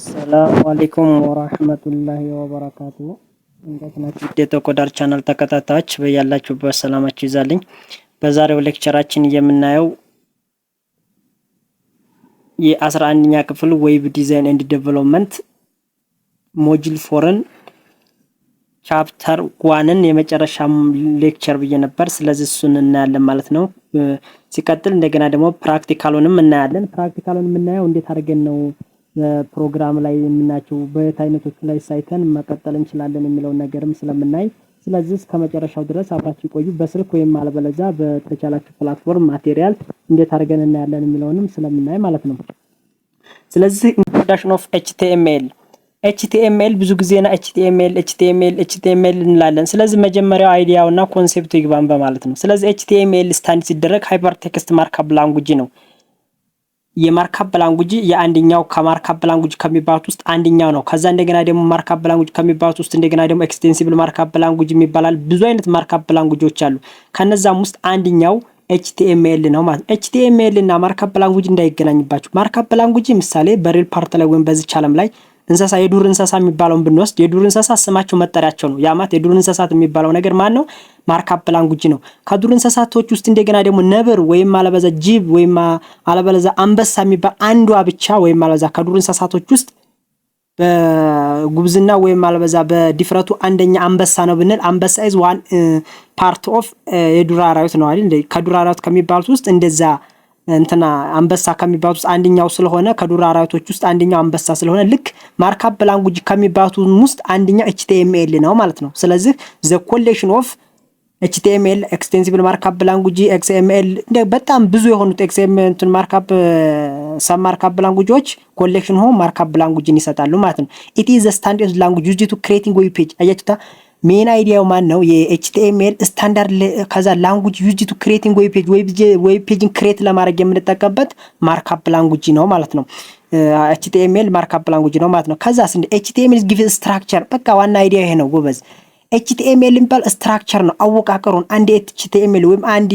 ሰላም አለይኩም ወራህመቱላሂ ወበረካቱ። እንዴት ናችሁ? የቶኮዳር ቻናል ተከታታዮች በያላችሁበት ሰላማችሁ ይዛልኝ። በዛሬው ሌክቸራችን የምናየው የ11ኛ ክፍል ዌብ ዲዛይን ኤንድ ዴቨሎፕመንት ሞጁል 4ን ቻፕተር 1ን የመጨረሻ ሌክቸር ብዬ ነበር። ስለዚህ እሱን እናያለን ማለት ነው። ሲቀጥል እንደገና ደግሞ ፕራክቲካሉንም እናያለን። ፕራክቲካሉን የምናየው እንዴት አድርገን ነው ፕሮግራም ላይ የምናቸው በየት አይነቶች ላይ ሳይተን መቀጠል እንችላለን የሚለው ነገርም ስለምናይ ስለዚህ እስከ መጨረሻው ድረስ አብራችሁ ቆዩ። በስልክ ወይም አለበለዚያ በተቻላችሁ ፕላትፎርም ማቴሪያል እንዴት አድርገን እናያለን የሚለውንም ስለምናይ ማለት ነው። ስለዚህ ኢንትሮዳክሽን ኦፍ ኤችቲኤምኤል ብዙ ጊዜ ና ኤችቲኤምኤል እንላለን። ስለዚህ መጀመሪያው አይዲያውና ኮንሴፕቱ ይግባን በማለት ነው። ስለዚህ ኤችቲኤምኤል ስታንድ ሲደረግ ሃይፐር ቴክስት ማርክአፕ ላንጉጅ ነው። የማርክአፕ ላንጉጅ የአንደኛው ከማርክአፕ ላንጉጅ ከሚባሉት ውስጥ አንደኛው ነው። ከዛ እንደገና ደግሞ ማርክአፕ ላንጉጅ ከሚባሉት ውስጥ እንደገና ደግሞ ኤክስቴንሲብል ማርክአፕ ላንጉጅ የሚባላል። ብዙ አይነት ማርክአፕ ላንጉጆች አሉ። ከነዛም ውስጥ አንደኛው ኤችቲኤምኤል ነው ማለት ነው። ኤችቲኤምኤል እና ማርክአፕ ላንጉጅ እንዳይገናኝባችሁ። ማርክአፕ ላንጉጅ ምሳሌ በሪል ፓርት ላይ ወይም በዚህ ቻለም ላይ እንስሳ የዱር እንስሳ የሚባለውን ብንወስድ የዱር እንስሳ ስማቸው መጠሪያቸው ነው። ያማት የዱር እንስሳት የሚባለው ነገር ማን ነው? ማርክአፕ ላንጉጅ ነው። ከዱር እንስሳቶች ውስጥ እንደገና ደግሞ ነብር ወይም አለበዛ ጅብ ወይም አለበለዛ አንበሳ የሚባል አንዷ ብቻ ወይም አለበዛ ከዱር እንስሳቶች ውስጥ በጉብዝና ወይም አለበዛ በዲፍረቱ አንደኛ አንበሳ ነው ብንል አንበሳ ኢዝ ዋን ፓርት ኦፍ የዱር አራዊት ነው አይደል? ከዱር አራዊት ከሚባሉት ውስጥ እንደዛ እንትና አንበሳ ከሚባሉት ውስጥ አንደኛው ስለሆነ ከዱር አራዊቶች ውስጥ አንደኛው አንበሳ ስለሆነ ልክ ማርክአፕ ላንጉጅ ከሚባሉት ውስጥ አንደኛው ኤችቲኤምኤል ነው ማለት ነው። ስለዚህ ዘ ኮሌክሽን ኦፍ ኤችቲኤምኤል ኤክስቴንሲብል ማርክአፕ ላንጉጅ ኤክስኤምኤል በጣም ብዙ የሆኑት ኤክስኤምኤል እንትን ማርክአፕ ሰም ማርክአፕ ላንጉጆች ኮሌክሽን ሆ ማርክአፕ ላንጉጅን ይሰጣሉ ማለት ነው። ኢት ኢዝ ዘ ስታንዳርድ ላንጉጅ ዩዝድ ቱ ክሬቲንግ ዌብ ፔጅ። አያችሁታ ሜን አይዲያው ማን ነው? የኤችቲኤምኤል ስታንዳርድ ከዛ ላንጉጅ ዩዝድ ቱ ክሬቲንግ ዌብ ፔጅ ዌብ ፔጅን ክሬት ለማድረግ የምንጠቀምበት ማርክአፕ ላንጉጅ ነው ማለት ነው። ኤችቲኤምኤል ማርክአፕ ላንጉጅ ነው ማለት ነው። ከዛስ ኤችቲኤምኤል ጊቭ ስትራክቸር። በቃ ዋና አይዲያ ይሄ ነው ጎበዝ። ኤችቲኤምኤል የሚባል ስትራክቸር ነው አወቃቀሩን። አንድ ኤችቲኤምኤል ወይም አንድ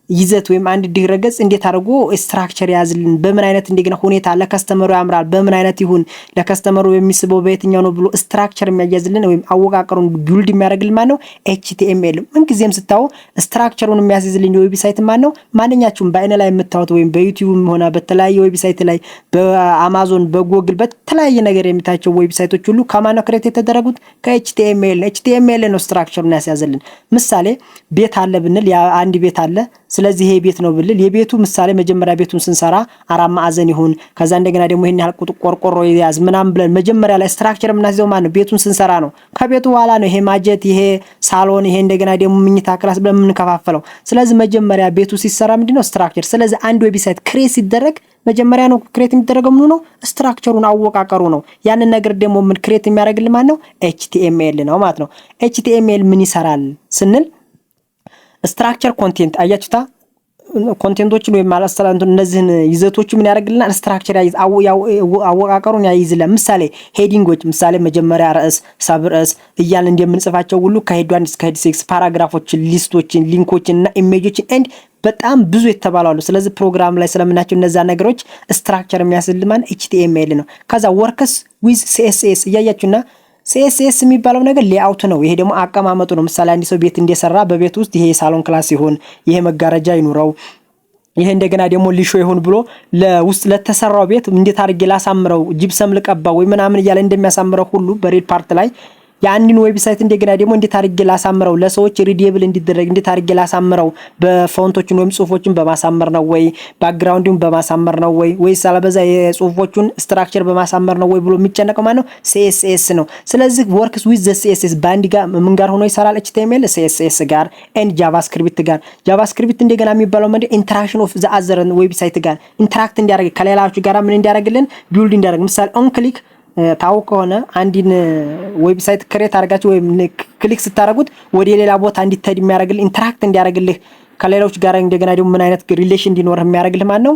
ይዘት ወይም አንድ ድረገጽ እንዴት አድርጎ ስትራክቸር ያዝልን፣ በምን አይነት እንደገና ሁኔታ ለከስተመሩ ያምራል፣ በምን አይነት ይሁን ለከስተመሩ የሚስበው በየትኛው ነው ብሎ ስትራክቸር የሚያያዝልን ወይም አወቃቀሩን ቢልድ የሚያደርግልን ማን ነው? ኤችቲኤምኤል። ምን ጊዜም ስታው ስትራክቸሩን የሚያስይዝልን የዌብሳይት ማን ነው? ማንኛችሁም በአይነ ላይ የምታዩት ወይም በዩቲዩብም ሆነ በተለያየ ዌብሳይት ላይ በአማዞን በጉግል በተለያየ ነገር የሚታቸው ዌብሳይቶች ሁሉ ከማን ነው ክሬት የተደረጉት? ከኤችቲኤምኤል። ኤችቲኤምኤል ነው ስትራክቸሩን ያስያዝልን። ምሳሌ ቤት አለ ብንል ያ አንድ ቤት አለ። ስለዚህ ይሄ ቤት ነው ብልል የቤቱ ምሳሌ መጀመሪያ ቤቱን ስንሰራ አራት ማዕዘን ይሁን ከዛ እንደገና ደግሞ ይሄን ያህል ቆርቆሮ ይያዝ ምናምን ብለን መጀመሪያ ላይ ስትራክቸር የምናስይዘው ማን ነው? ቤቱን ስንሰራ ነው። ከቤቱ በኋላ ነው ይሄ ማጀት፣ ይሄ ሳሎን፣ ይሄ እንደገና ደግሞ ምኝታ ክላስ ብለን የምንከፋፈለው። ስለዚህ መጀመሪያ ቤቱ ሲሰራ ምንድነው? ስትራክቸር። ስለዚህ አንድ ዌብሳይት ክሬት ሲደረግ መጀመሪያ ነው ክሬት የሚደረገው ምኑ ነው? ስትራክቸሩን አወቃቀሩ ነው። ያንን ነገር ደግሞ ምን ክሬት የሚያደርግልን ማን ነው? ኤችቲኤምኤል ነው ማለት ነው። ኤችቲኤምኤል ምን ይሰራል ስንል ስትራክቸር ኮንቴንት አያችሁታ ኮንቴንቶችን ወይ ማለት ሰላንቱ እነዚህን ይዘቶች ምን ያደርግልናል? ስትራክቸር ያይዝ አወቃቀሩን ያይዝልን። ምሳሌ ሄዲንጎች ምሳሌ መጀመሪያ ርዕስ፣ ሰብ ርዕስ እያልን እንደምንጽፋቸው ሁሉ ከሄድ 1 እስከ ሄድ 6 ፓራግራፎችን፣ ሊስቶችን፣ ሊንኮችን እና ኢሜጆችን ኤንድ በጣም ብዙ የተባሉ አሉ። ስለዚህ ፕሮግራም ላይ ስለምናቸው እነዛ ነገሮች ስትራክቸር የሚያስልማን ኤችቲኤምኤል ነው። ከዛ ወርክስ ዊዝ ሲኤስኤስ እያያችሁና ሲኤስኤስ የሚባለው ነገር ሌአውት ነው። ይሄ ደግሞ አቀማመጡ ነው። ምሳሌ አንድ ሰው ቤት እንደሰራ በቤት ውስጥ ይሄ ሳሎን ክላስ ይሁን፣ ይሄ መጋረጃ ይኑረው፣ ይሄ እንደገና ደግሞ ሊሾ ይሁን ብሎ ለውስጥ ለተሰራው ቤት እንዴት አድርጌ ላሳምረው፣ ጂፕሰም ልቀባው ወይ ምናምን እያለ እንደሚያሳምረው ሁሉ በሪል ፓርት ላይ ያንዲን ዌብሳይት እንደገና ደግሞ እንዴት አድርጌ ላሳምረው፣ ለሰዎች ሪዲየብል እንዲደረግ እንዴት አድርጌ ላሳምረው፣ በፎንቶችን ወይም ጽሁፎችን በማሳመር ነው ወይ ባክግራውንዱን በማሳመር ነው ወይስ አለበዛ የጽሁፎቹን ስትራክቸር በማሳመር ነው ወይ ብሎ የሚጨነቀው ማለት ነው ሲኤስኤስ ነው። ስለዚህ ወርክስ ዊዝ ዘ ሲኤስኤስ ባንድ ጋር ምን ጋር ሆኖ ይሰራል? ኤችቲኤምኤል ሲኤስኤስ ጋር ኤንድ ጃቫስክሪፕት ጋር። ጃቫስክሪፕት እንደገና የሚባለው ማለት ኢንተራክሽን ኦፍ ዘ አዘር ዌብሳይት ጋር ኢንተራክት እንዲያደርግ ከሌላዎቹ ጋር ምን እንዲያደርግልን ቢልድ እንዲያደርግ። ምሳሌ ኦን ክሊክ ታው ከሆነ አንዲን ዌብሳይት ክሬት አድርጋችሁ ወይም ክሊክ ስታደርጉት ወደ ሌላ ቦታ እንዲተድ የሚያደርግልህ ኢንተራክት እንዲያደርግልህ ከሌሎች ጋር እንደገና ደግሞ ምን አይነት ሪሌሽን እንዲኖር የሚያደርግልህ ማን ነው?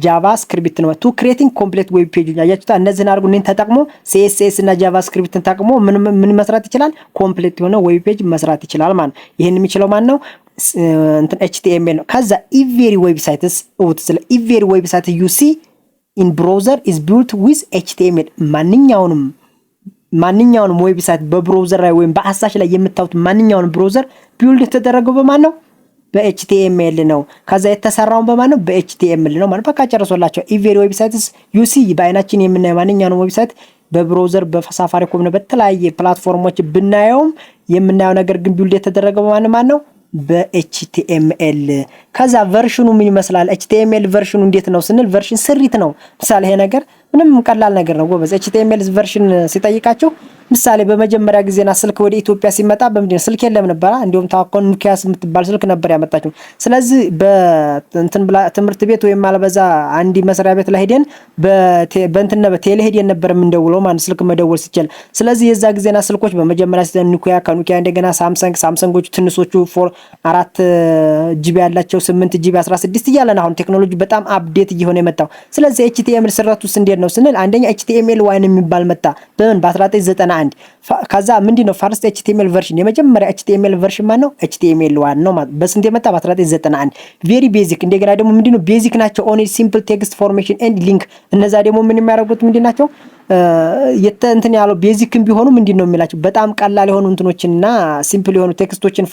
ጃቫስክሪፕት ነው። ቱ ክሬቲንግ ኮምፕሊት ዌብ ፔጅ ያያችሁታ እነዚህን አድርጉ እነን ተጠቅሞ ሲኤስኤስ እና ጃቫስክሪፕትን ተጠቅሞ ምን መስራት ይችላል? ኮምፕሊት የሆነ ዌብ ፔጅ መስራት ይችላል ማለት ነው። ይሄን የሚችለው ማን ነው? እንትን ኤችቲኤምኤል ነው። ከዛ ኢቬሪ ዌብሳይትስ ስለ ኢቬሪ ዌብሳይት ዩሲ in browser is built with HTML ማንኛውንም ዌብሳይት በብራውዘር ላይ ወይም በአሳሽ ላይ የምታዩት ማንኛውንም ብራውዘር ቢልድ የተደረገው በማን ነው? በኤችቲኤምኤል ነው። ከዛ የተሰራው በማን ነው? በኤችቲኤምኤል ነው ማለት በቃ ጨርሶላችሁ። ኢቨሪ ዌብሳይትስ ዩሲ በአይናችን የምናየው ማንኛውንም ዌብሳይት በብራውዘር በሳፋሪኮም ነው በተለያየ ፕላትፎርሞች ብናየውም የምናየው ነገር ግን ቢልድ የተደረገው በማን ነው? በኤችቲኤምኤል። ከዛ ቨርሽኑ ምን ይመስላል? ኤችቲኤምኤል ቨርሽኑ እንዴት ነው ስንል ቨርሽን ስሪት ነው። ምሳሌ ይሄ ነገር ምንም ቀላል ነገር ነው ጎበዝ። ኤችቲኤምኤል ቨርሽን ሲጠይቃችሁ ምሳሌ በመጀመሪያ ጊዜና ስልክ ወደ ኢትዮጵያ ሲመጣ በምንድነው ስልክ የለም ነበር እንዲሁም ታኮን ኑኪያስ የምትባል ስልክ ነበር ያመጣችው። ስለዚህ በእንትን ትምህርት ቤት ወይም ማለበዛ አንዲ መስሪያ ቤት ላይ ሄደን በእንትን በቴሌ ሄደን ነበር የምንደውለው ማለት ስልክ መደወል ሲችል። ስለዚህ የዛ ጊዜና ስልኮች በመጀመሪያ ሲዘን ኑኪያ ከኑኪያ እንደገና ሳምሰንጎቹ ትንሶቹ 4 ጂቢ ያላቸው 8 ጂቢ 16 እያለን አሁን ቴክኖሎጂ በጣም አፕዴት እየሆነ የመጣው። ስለዚህ ኤችቲኤምኤል ስራቱ እንዴት ነው ስንል አንደኛ ኤችቲኤምኤል ዋን የሚባል መጣ በምን በ1991 ከዛ ምንድነው ፈርስት ኤችቲኤምኤል ቨርሽን የመጀመሪያ ኤችቲኤምኤል ቨርሽን ማን ነው? ኤችቲኤምኤል ዋን ነው ማለት በስንት የመጣ በ1991 ቬሪ ቤዚክ። እንደገና ደግሞ ምንድነው ቤዚክ ናቸው ኦንሊ ሲምፕል ቴክስት ፎርሜሽን ኤንድ ሊንክ። እነዛ ደግሞ ምን የሚያደርጉት ምንድናቸው? እንትን ያለው ቤዚክም ቢሆኑ ምንድነው የሚላቸው በጣም ቀላል የሆኑ እንትኖችንና ሲምፕል የሆኑ ቴክስቶችን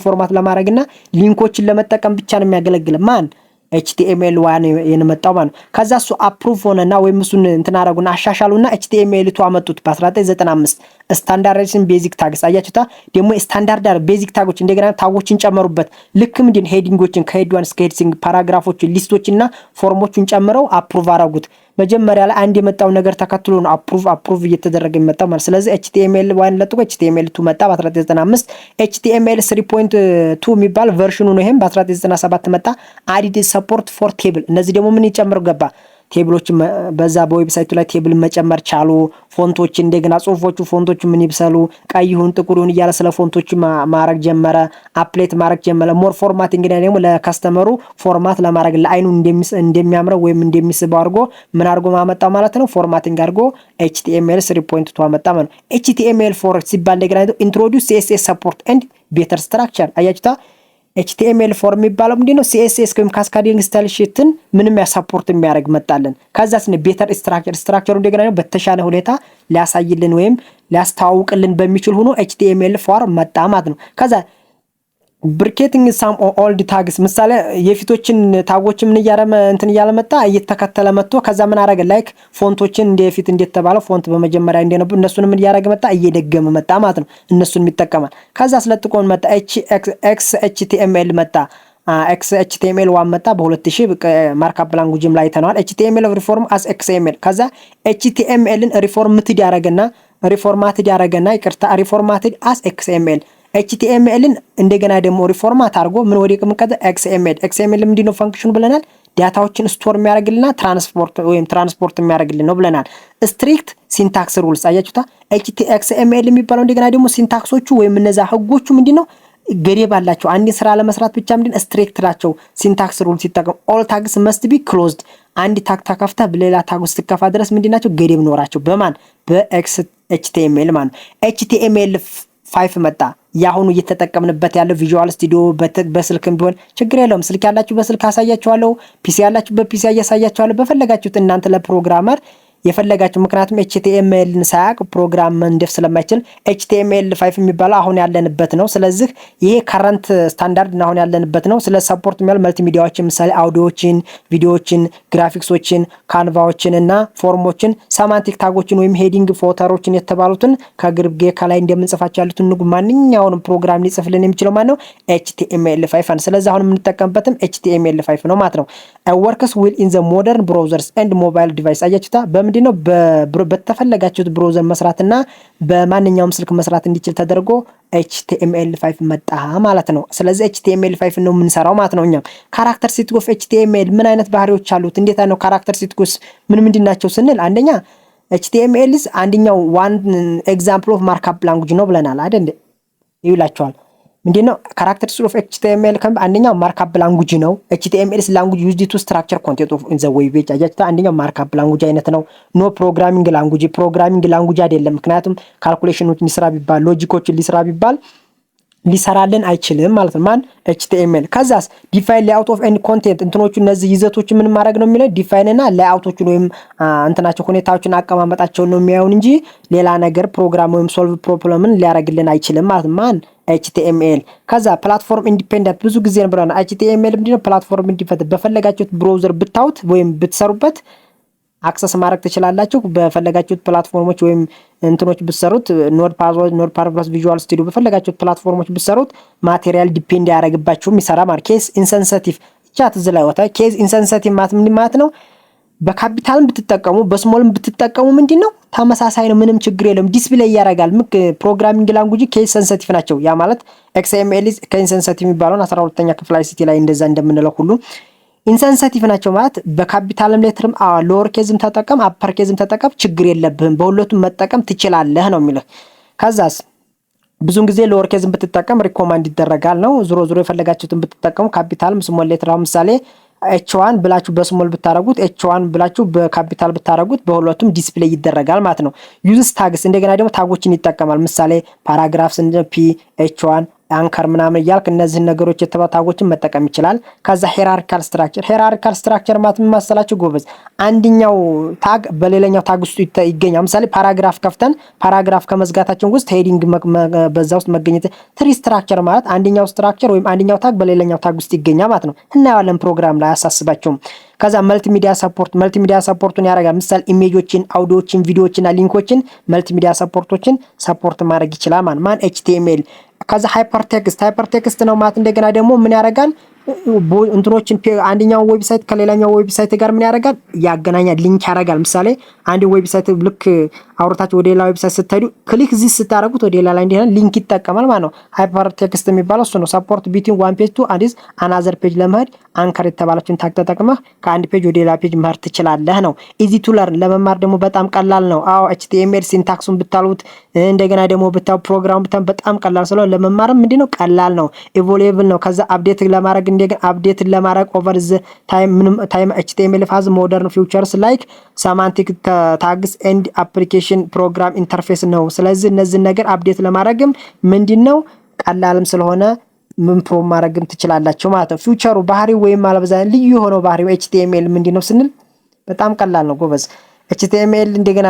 ፎርማት ለማድረግና ሊንኮችን ለመጠቀም ብቻ ነው የሚያገለግል ማን ኤችቲኤምኤል ዋን የነመጣው ማለት ነው። ከዛ እሱ አፕሩቭ ሆነና ወይም እሱን እንትን አረጉና አሻሻሉና ኤችቲኤምኤል ቱ አመጡት በ1995 ስታንዳርዳይዜሽን ቤዚክ ታግስ አያችሁታ። ደግሞ ስታንዳርድ ቤዚክ ታጎች እንደገና ታጎችን ጨመሩበት። ልክ ምንድን ሄዲንጎችን ከሄድ 1 እስከ ሄድ 5 ፓራግራፎችን ሊስቶችና ፎርሞችን ጨምረው አፕሩቭ አረጉት። መጀመሪያ ላይ አንድ የመጣው ነገር ተከትሎ ነው አፕሩቭ እየተደረገ የመጣው ማለት። ስለዚህ ኤችቲኤምኤል ዋን ለጥቆ ኤችቲኤምኤል 2 መጣ በ1995። ኤችቲኤምኤል 3.2 የሚባል ቨርሽኑ ነው። ይሄም በ1997 መጣ። አዲድ ሰፖርት ፎር ቴብል። እነዚህ ደግሞ ምን ይጨምሩ ገባ ቴብሎችን በዛ በዌብሳይቱ ላይ ቴብል መጨመር ቻሉ። ፎንቶች እንደገና ጽሁፎቹ ፎንቶቹ ምን ይብሰሉ ቀይ ይሁን ጥቁር ይሁን እያለ ስለ ፎንቶቹ ማረግ ጀመረ። አፕዴት ማረግ ጀመረ። ሞር ፎርማቲንግ ደግሞ ለካስተመሩ ፎርማት ለማድረግ ለአይኑ እንደሚያምረው ወይም እንደሚስበው አድርጎ ምን አድርጎ ማመጣው ማለት ነው ፎርማቲንግ አድርጎ ኤችቲኤምኤል 3.2 አመጣ ማለት ነው። ኤችቲኤምኤል 4 ሲባል እንደገና ኢንትሮዲዩስ ሲኤስኤስ ሰፖርት ኤንድ ቤተር ስትራክቸር አያችሁታ። ኤችቲኤምኤል 4 የሚባለው ምንድነው? ሲኤስኤስ ወይም ካስካዲንግ ስታይል ሺትን ምንም ያሳፖርት የሚያደርግ መጣለን። ከዛስ ነው ቤተር ስትራክቸሩ እንደገና ነው በተሻለ ሁኔታ ሊያሳይልን ወይም ሊያስተዋውቅልን በሚችል ሆኖ ኤችቲኤምኤል 4 መጣ ማለት ነው። ከዛ ብሪኬቲንግ ሳም ኦልድ ታግስ ምሳሌ የፊቶችን ታጎችን ምን እያለመጣ እየተከተለ መጥቶ ከዛ ምን አረገ ላይክ ፎንቶችን እንደፊት እንደተባለው ፎንት በመጀመሪያ እንደነበሩ እነሱን ምን ያረገ መጣ እየደገመ መጣ ማለት ነው። እነሱን ይተከማል። ከዛ ስለጥቆን መጣ ኤችቲኤምኤል መጣ። ኤችቲኤምኤል 1 መጣ በ2000 ማርክአፕ ላንጉጅም ላይ ተናል። ኤችቲኤምኤል ሪፎርም አስ ኤክስኤምኤል ከዛ ኤችቲኤምኤልን ሪፎርማትድ ያረገና ይቅርታ ሪፎርማትድ አስ ኤክስኤምኤል ኤችቲኤምኤልን እንደገና ደግሞ ሪፎርማት አድርጎ ምን ወደ ቀምቀደ ኤክስኤምኤል ምንድነው ፋንክሽኑ ብለናል? ዳታዎችን ስቶር የሚያደርግልና ትራንስፖርት የሚያደርግልን ነው ብለናል። ስትሪክት ሲንታክስ ሩልስ አያችሁታ። ኤክስኤምኤል የሚባለው እንደገና ደግሞ ሲንታክሶቹ ወይም እነዛ ህጎቹ ምንድነው ገደብ አላቸው። አንድ ስራ ለመስራት ብቻ ምንድነው ስትሪክት ናቸው። ሲንታክስ ሩል ሲጠቀም ኦል ታግስ መስት ቢ ክሎዝድ አንድ ታግ ተከፍታ በሌላ ታግ ውስጥ ተከፋ ድረስ ምንድናቸው ገደብ ኖራቸው በማን በኤችቲኤምኤል ማለት ነው። ኤችቲኤምኤል 5 መጣ። ያሁኑ እየተጠቀምንበት ያለው ቪዥዋል ስቱዲዮ በስልክም ቢሆን ችግር የለውም። ስልክ ያላችሁ በስልክ አሳያችኋለሁ፣ ፒሲ ያላችሁ በፒሲ አሳያችኋለሁ። በፈለጋችሁት እናንተ ለፕሮግራመር የፈለጋችሁ ምክንያቱም ኤችቲኤምኤልን ሳያቅ ፕሮግራም መንደፍ ስለማይችል ኤችቲኤምኤል 5 የሚባለው አሁን ያለንበት ነው። ስለዚህ ይሄ ከረንት ስታንዳርድ አሁን ያለንበት ነው። ስለ ሰፖርት የሚያል መልቲሚዲያዎችን ምሳሌ አውዲዮችን፣ ቪዲዮዎችን፣ ግራፊክሶችን፣ ካንቫዎችን እና ፎርሞችን፣ ሰማንቲክ ታጎችን ወይም ሄዲንግ ፎተሮችን የተባሉትን ከግርጌ ከላይ እንደምንጽፋቸው ያሉትን ማንኛውንም ፕሮግራም ሊጽፍልን የሚችለው ማለት ነው ኤችቲኤምኤል 5 ነው። ስለዚህ አሁን የምንጠቀምበትም ኤችቲኤምኤል 5 ነው ማለት ነው። ወርክስ ዊል ኢን ዘ ሞደርን ብራውዘርስ ኤንድ ሞባይል ዲቫይስ አያችሁታ ምንድነው በተፈለጋችሁት ብራውዘር መስራትና በማንኛውም ስልክ መስራት እንዲችል ተደርጎ ኤችቲኤምኤል 5 መጣ ማለት ነው። ስለዚህ ኤችቲኤምኤል 5 ነው የምንሰራው ማለት ነው። እኛም ካራክተሪስቲክስ ኦፍ ኤችቲኤምኤል ምን አይነት ባህሪዎች አሉት እንዴት ነው ካራክተሪስቲክስ ምን ናቸው ስንል አንደኛ ኤችቲኤምኤል አንደኛው ዋን ኤግዛምፕል ኦፍ ማርክአፕ ላንጉጅ ነው ብለናል አይደል? ይውላችኋል ምንድነው ካራክተሪስቲክስ ኦፍ ኤችቲኤምኤል አንደኛው ማርክአፕ ላንጉጅ ነው። ኤችቲኤምኤል ላንጉጅ ዩዝድ ቱ ስትራክቸር ኮንቴንት ኦፍ ኢን ዘ ዌብ ፔጅ አያችሁታ። አንደኛው ማርክአፕ ላንጉጅ አይነት ነው። ኖ ፕሮግራሚንግ ላንጉጅ አይደለም። ምክንያቱም ካልኩሌሽኖችን ሊስራ ቢባል ሎጂኮችን ሊስራ ቢባል ሊሰራልን አይችልም ማለት ነው። ማን HTML። ከዛስ ዲፋይን ሌአውት ኦፍ ኤኒ ኮንቴንት እንትኖቹ እነዚህ ይዘቶች ምን ማድረግ ነው የሚለው ዲፋይን እና ሌአውቶቹን ወይም እንትናቸው ሁኔታዎችን አቀማመጣቸውን ነው የሚያዩን እንጂ ሌላ ነገር ፕሮግራም ወይም ሶልቭ ፕሮብለምን ሊያረግልን አይችልም ማለት ነው። ማን HTML። ከዛ ፕላትፎርም ኢንዲፔንደንት ብዙ ጊዜ ነው ብለናል። HTML ምንድነው? ፕላትፎርም ኢንዲፔንደንት በፈለጋችሁት ብራውዘር ብታዩት ወይም ብትሰሩበት አክሰስ ማድረግ ትችላላችሁ። በፈለጋችሁት ፕላትፎርሞች ወይም እንትኖች ብትሰሩት ኖትፓድ+፣ ቪዥዋል ስቱዲዮ በፈለጋችሁት ፕላትፎርሞች ብትሰሩት ማቴሪያል ዲፔንድ ያደርግባችሁም ይሰራ ማለት። ኬስ ኢንሰንሲቲቭ ቻት እዚህ ላይ ወጣ። ኬስ ኢንሰንሲቲቭ ማለት ነው በካፒታልም ብትጠቀሙ በስሞልም ብትጠቀሙ ምንድነው ተመሳሳይ ነው፣ ምንም ችግር የለም። ዲስፕሌይ ያደርጋል። ፕሮግራሚንግ ላንጉጅ ኬስ ሴንሲቲቭ ናቸው። ያ ማለት XML ኬስ ሴንሲቲቭ የሚባለውን 12ኛ ክፍል ICT ላይ እንደዛ እንደምንለው ሁሉ ኢንሰንሲቲቭ ናቸው ማለት በካፒታልም ሌተርም ሎወር ኬዝም ተጠቀም አፐር ኬዝም ተጠቀም ችግር የለብህም፣ በሁለቱም መጠቀም ትችላለህ ነው የሚለው። ከዛስ ብዙን ጊዜ ሎወር ኬዝም ብትጠቀም ሪኮማንድ ይደረጋል ነው። ዞሮ የፈለጋችሁትን ብትጠቀሙ ካፒታልም ስሞል ሌተር ለምሳሌ H1 ብላችሁ በስሞል ብታረጉት H1 ብላችሁ በካፒታል ብታረጉት በሁለቱም ዲስፕሌይ ይደረጋል ማለት ነው። ዩዝስ ታግስ እንደገና ደግሞ ታጎችን ይጠቀማል። ምሳሌ ፓራግራፍስ እንደ P H1 አንከር ምናምን እያልክ እነዚህን ነገሮች የተባታጎችን መጠቀም ይችላል። ከዛ ሄራርካል ስትራክቸር ማለት ምን መሰላችሁ ጎበዝ? አንደኛው ታግ በሌላኛው ታግ ውስጥ ይገኛል። ምሳሌ ፓራግራፍ ከፍተን ፓራግራፍ ከመዝጋታችን ውስጥ ሄዲንግ በዛ ውስጥ መገኘት። ትሪ ስትራክቸር ማለት አንደኛው ስትራክቸር ወይም አንደኛው ታግ በሌላኛው ታግ ውስጥ ይገኛል ማለት ነው። እናያለን ፕሮግራም ላይ አያሳስባችሁም። ከዛ መልቲሚዲያ ሰፖርቱን ያደርጋል። ምሳሌ ኢሜጆችን፣ አውዲዮችን፣ ቪዲዮዎችና ሊንኮችን መልቲሚዲያ ሰፖርቶችን ሰፖርት ማድረግ ይችላል ማለት ማን HTML። ከዛ ሃይፐርቴክስት ነው ማለት እንደገና ደግሞ ምን ያደርጋል እንትኖችን አንደኛው ዌብሳይት ከሌላኛው ዌብሳይት ጋር ምን ያደርጋል ያገናኛል፣ ሊንክ ያደርጋል። ምሳሌ አንድ ዌብሳይት ልክ አውርታችሁ ወደ ሌላ ዌብሳይት ስትሄዱ ክሊክ ዚስ ስታረጉት ወደ ሌላ ላይ እንዲሆን ሊንክ ይጠቀማል ማለት ነው። ሃይፐርቴክስት የሚባለው እሱ ነው። ሰፖርት ቢትዊን ዋን ፔጅ ቱ አንዲስ አናዘር ፔጅ ለመሄድ አንከር የተባለችን ታግ ተጠቅመህ ከአንድ ፔጅ ወደ ሌላ ፔጅ መሄድ ትችላለህ ነው። ኢዚ ቱ ለርን ለመማር ደግሞ በጣም ቀላል ነው። አዎ HTML ሲንታክሱን ብታሉት እንደገና ደግሞ ብታው ፕሮግራም በጣም ቀላል ስለሆነ ለመማርም ምንድነው ቀላል ነው። ኢቮሉብል ነው። ከዛ አፕዴት ለማድረግ እንደገና አፕዴት ለማድረግ ኦቨር ዘ ታይም HTML ፋዝ ሞደርን ፊውቸርስ ላይክ ሰማንቲክ ታግስ ኤንድ አፕሊኬሽን ፕሮግራም ኢንተርፌስ ነው። ስለዚህ እነዚህ ነገር አፕዴት ለማድረግም ምንድነው ቀላልም ስለሆነ ምን ፕሮ ማድረግም ትችላላችሁ ማለት ነው። ፊውቸሩ ባህሪው ወይም ማለበዛ ልዩ የሆነው ባህሪው HTML ምንድነው ስንል በጣም ቀላል ነው ጎበዝ። HTML እንደገና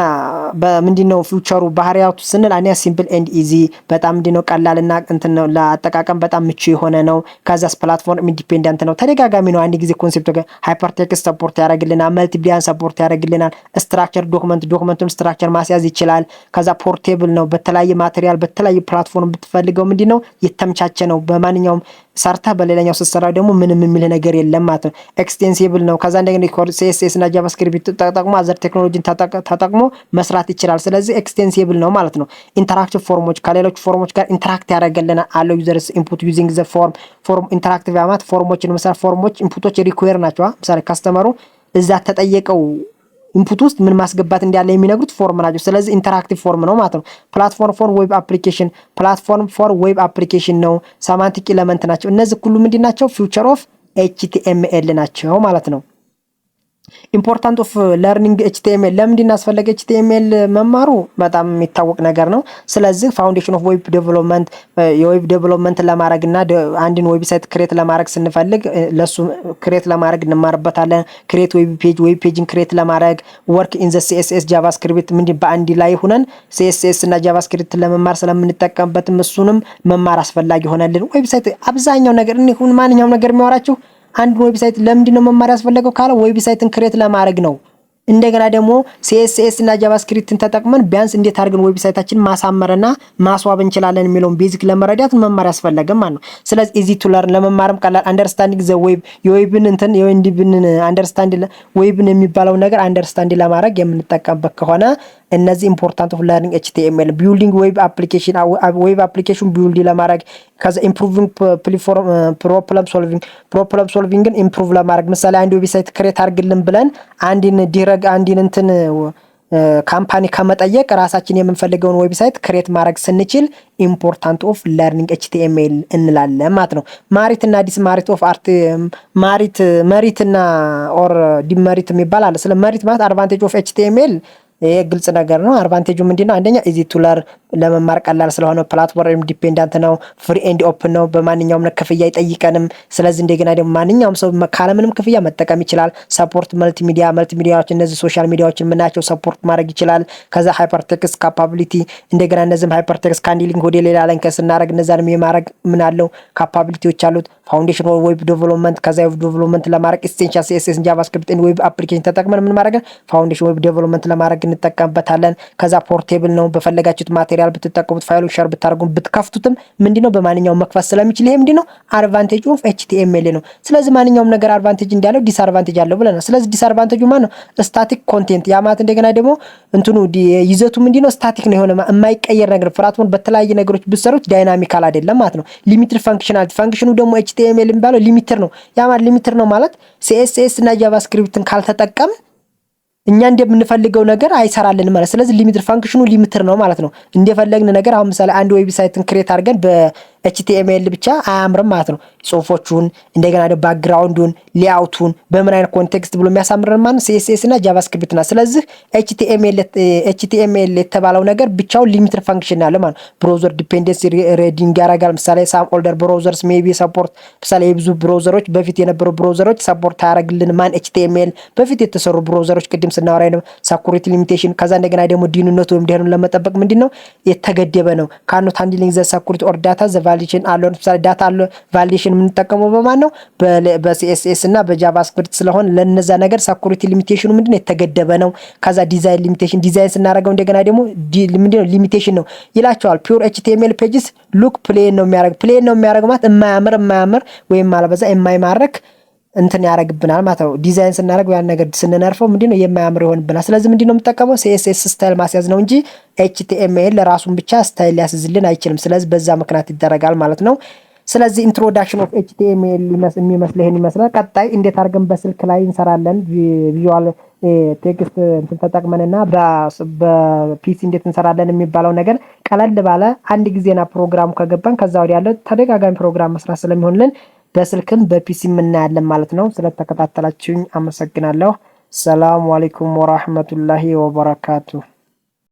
በምንድነው ፊውቸሩ ባህሪያቱ ስንል አንያ ሲምፕል ኤንድ ኢዚ በጣም ምንድነው ቀላልና እንትን ነው ለአጠቃቀም በጣም ምቹ የሆነ ነው። ከዛስ ፕላትፎርም ኢንዲፔንደንት ነው። ተደጋጋሚ ነው። አንድ ጊዜ ኮንሴፕት ሃይፐርቴክስት ሰፖርት ያደርግልናል፣ መልቲሚዲያን ሰፖርት ያደርግልናል። ስትራክቸር ዶክመንቱን ስትራክቸር ማስያዝ ይችላል። ከዛ ፖርቴብል ነው። በተለያየ ማቴሪያል በተለያየ ፕላትፎርም ብትፈልገው ምንድነው የተመቻቸ ነው። በማንኛውም ሰርታ በሌላኛው ስትሰራ ደግሞ ምንም የሚል ነገር የለም ማለት ነው። ኤክስቴንሲብል ነው። ከዛ እንደገና CSS እና ጃቫስክሪፕት ተጠቅሞ አዘር ቴክኖሎጂን ተጠቅሞ መስራት ይችላል። ስለዚህ ኤክስቴንሲብል ነው ማለት ነው። ኢንተራክቲቭ ፎርሞች ከሌሎች ፎርሞች ጋር ኢንተራክት ያደርገልና አለው ዩዘርስ ኢንፑት ዩዚንግ ዘ ፎርም ኢንተራክቲቭ ማለት ፎርሞችን መስራት ፎርሞች ኢንፑቶች ሪኩዌር ናቸው። ምሳሌ ካስተመሩ እዛ ተጠየቀው ኢንፑት ውስጥ ምን ማስገባት እንዳለ የሚነግሩት ፎርም ናቸው። ስለዚህ ኢንተራክቲቭ ፎርም ነው ማለት ነው። ፕላትፎርም ፎር ዌብ አፕሊኬሽን ነው። ሰማንቲክ ኤሌመንት ናቸው። እነዚህ ሁሉ ምንድናቸው? ፊውቸር ኦፍ HTML ናቸው ማለት ነው። ኢምፖርታንት ኦፍ ለርኒንግ HTML ለምንድን አስፈለገ? HTML መማሩ በጣም የሚታወቅ ነገር ነው። ስለዚህ ፋውንዴሽን ኦፍ ዌብ ዴቨሎፕመንት የዌብ ዴቨሎፕመንት ለማድረግና አንድን ዌብሳይት ክሬት ለማድረግ ስንፈልግ ለሱ ክሬት ለማድረግ እንማርበታለን። ክሬት ዌብ ፔጅን ክሬት ለማድረግ ወርክ ኢን ዘ CSS ጃቫስክሪፕት ምንድን በአንድ ላይ ሆነን CSS እና ጃቫስክሪፕት ለመማር ስለምንጠቀምበት እሱንም መማር አስፈላጊ ሆነልን። ዌብሳይት አብዛኛው ነገር ማንኛውም ነገር የሚያወራችሁ አንድ ዌብሳይት ለምንድነው መማር ያስፈልገው ካለ ዌብሳይትን ክሬት ለማድረግ ነው። እንደገና ደግሞ CSS እና ጃቫስክሪፕትን ተጠቅመን ቢያንስ እንዴት አድርገን ዌብሳይታችንን ማሳመርና ማስዋብ እንችላለን የሚለውን ቤዚክ ለመረዳት መማር ያስፈልጋል ማለት ነው። ስለዚህ ኢዚ ቱ ለርን ለመማርም ቀላል አንደርስታንዲንግ ዘ ዌብ የዌብን አንደርስታንድ ዌብን የሚባለው ነገር አንደርስታንድ ለማድረግ የምንጠቀምበት ከሆነ እነዚህ ኢምፖርታንት ኦፍ ለርኒንግ HTML ቢልዲንግ ዌብ አፕሊኬሽን ቢልድ ለማድረግ ከዛ ኢምፕሩቪንግ ፕሮብለም ሶልቪንግን ኢምፕሩቭ ለማድረግ ምሳሌ አንድ ዌብሳይት ክሬት አድርግልን ብለን አንድን እንትን ካምፓኒ ከመጠየቅ ራሳችን የምንፈልገውን ዌብሳይት ክሬት ማድረግ ስንችል ኢምፖርታንት ኦፍ ለርኒንግ HTML እንላለን ማለት ነው። ማሪት እና ዲስማሪት ኦፍ አርት መሪት እና ኦር ዲመሪት የሚባል አለ። ስለ መሪት ማለት አድቫንቴጅ ኦፍ HTML ይሄ ግልጽ ነገር ነው። አድቫንቴጁ ምንድነው? አንደኛ ኢዚ ቱ ለርን ለመማር ቀላል ስለሆነ ፕላትፎርም ዲፔንዳንት ነው፣ ፍሪ ኤንድ ኦፕን ነው፣ በማንኛውም ክፍያ አይጠይቀንም። ስለዚህ እንደገና ደግሞ ማንኛውም ሰው ካለምንም ክፍያ መጠቀም ይችላል። ሰፖርት መልቲሚዲያዎች እነዚህ ሶሻል ሚዲያዎችን የምናቸው ሰፖርት ማድረግ ይችላል። ከዛ ሃይፐርቴክስት ካፓቢሊቲ እንደገና እነዚህም ሃይፐርቴክስት ከአንድ ሊንክ ወደ ሌላ ሊንክ ስናደርግ እነዛንም የማድረግ ምን አለው ካፓቢሊቲዎች አሉት። ፋውንዴሽን ዌብ ዴቨሎፕመንት ከዛ ዌብ ዴቨሎፕመንት ለማድረግ ኤሴንሻል ሲኤስኤስ ጃቫስክሪፕት ዌብ አፕሊኬሽን ተጠቅመን ምን ማድረግ ፋውንዴሽን ዌብ ዴቨሎፕመንት ለማድረግ እንጠቀምበታለን። ከዛ ፖርቴብል ነው፣ በፈለጋችሁት ማቴሪያል ብትጠቀሙት ፋይሉ ሼር ብታደርጉ ብትከፍቱትም ምንድነው በማንኛውም መክፈት ስለሚችል ይሄ ምንድነው አድቫንቴጅ ኦፍ ኤችቲኤምኤል ነው። ስለዚህ ማንኛውም ነገር አድቫንቴጅ እንዳለው ዲስአድቫንቴጅ አለው ብለናል። ስለዚህ ዲስአድቫንቴጁ ማን ነው? ስታቲክ ኮንቴንት ያ ማለት እንደገና ደግሞ እንትኑ ይዘቱ ምንድነው ስታቲክ ነው፣ የሆነ የማይቀየር ነገር ፕላትፎርም በተለያየ ነገሮች ብትሰሩት ዳይናሚካል አይደለም ማለት ነው። ሊሚትድ ፈንክሽናሊቲ ፈንክሽኑ ደግሞ ኤችቲኤምኤል የሚባለው ሊሚትድ ነው። ያ ማለት ሊሚትድ ነው ማለት ሲኤስኤስ እና ጃቫስክሪፕትን ካልተጠቀም እኛ እንደምንፈልገው ነገር አይሰራልን ማለት። ስለዚህ ሊሚትድ ፈንክሽኑ ሊሚትድ ነው ማለት ነው። እንደፈለግን ነገር አሁን ምሳሌ አንድ ዌብሳይትን ክሬት አድርገን በኤችቲኤምኤል ብቻ አያምርም ማለት ነው። ጽሁፎቹን እንደገና ደግሞ ባክግራውንዱን ሌአውቱን በምን አይነት ኮንቴክስት ብሎ የሚያሳምረን ማለት ሲኤስኤስ እና ጃቫስክሪፕት ነው። ስለዚህ ኤችቲኤምኤል የተባለው ነገር ብቻውን ሊሚትድ ፈንክሽን ያለ ማለት ነው። ብራውዘር ዲፔንደንሲ ሬዲንግ ያደርጋል። ምሳሌ ሳም ኦልደር ብራውዘርስ ሜቢ ሰፖርት ምሳሌ የብዙ ብራውዘሮች በፊት የነበሩ ብራውዘሮች ሰፖርት አያደርግልን ማን ኤችቲኤምኤል በፊት የተሰሩ ብራውዘሮች ቅድም ስናወራ ነው። ሰኩሪቲ ሊሚቴሽን ከዛ እንደገና ደግሞ ዲኑነቱ ወይም ደህንነቱን ለመጠበቅ ምንድነው የተገደበ ነው። ካኖት ሃንድሊንግ ዘ ሰኩሪቲ ኦር ዳታ ዘ ቫሊዴሽን አለው። ምሳሌ ዳታ ቫሊዴሽን የምንጠቀመው በማን ነው? በሲኤስኤስ እና በጃቫስክሪፕት ስለሆነ ለነዛ ነገር ሰኩሪቲ ሊሚቴሽኑ ምንድነው የተገደበ ነው። ከዛ ዲዛይን ሊሚቴሽን ዲዛይን ስናደርገው እንደገና ደግሞ ምንድነው ሊሚቴሽን ነው ይላቸዋል። ፒውር ኤችቲኤምኤል ፔጅስ ሉክ ፕሌን ነው የሚያደርግ ማለት የማያምር ወይም ማለበዛ የማይማርክ እንትን ያደርግብናል ማለት ነው። ዲዛይን ስናደርግ ያን ነገር ስንነርፈው ምንድነው የማያምር ይሆንብናል። ስለዚህ ምንድነው የምንጠቀመው ሲኤስኤስ ስታይል ማስያዝ ነው እንጂ ኤችቲኤምኤል ለራሱን ብቻ ስታይል ሊያስይዝልን አይችልም። ስለዚህ በዛ ምክንያት ይደረጋል ማለት ነው። ስለዚህ ኢንትሮዳክሽን ኦፍ ኤችቲኤምኤል የሚመስል ይሄን ይመስላል። ቀጣይ እንዴት አድርገን በስልክ ላይ እንሰራለን ቪዥዋል ቴክስት እንትን ተጠቅመንና በፒሲ እንዴት እንሰራለን የሚባለው ነገር ቀለል ባለ አንድ ጊዜና ፕሮግራሙ ከገባን ከዛ ወዲያ ያለው ተደጋጋሚ ፕሮግራም መስራት ስለሚሆንልን በስልክም በፒሲም እናያለን ማለት ነው። ስለተከታተላችሁኝ አመሰግናለሁ። ሰላም አለይኩም ወራህመቱላሂ ወበረካቱ።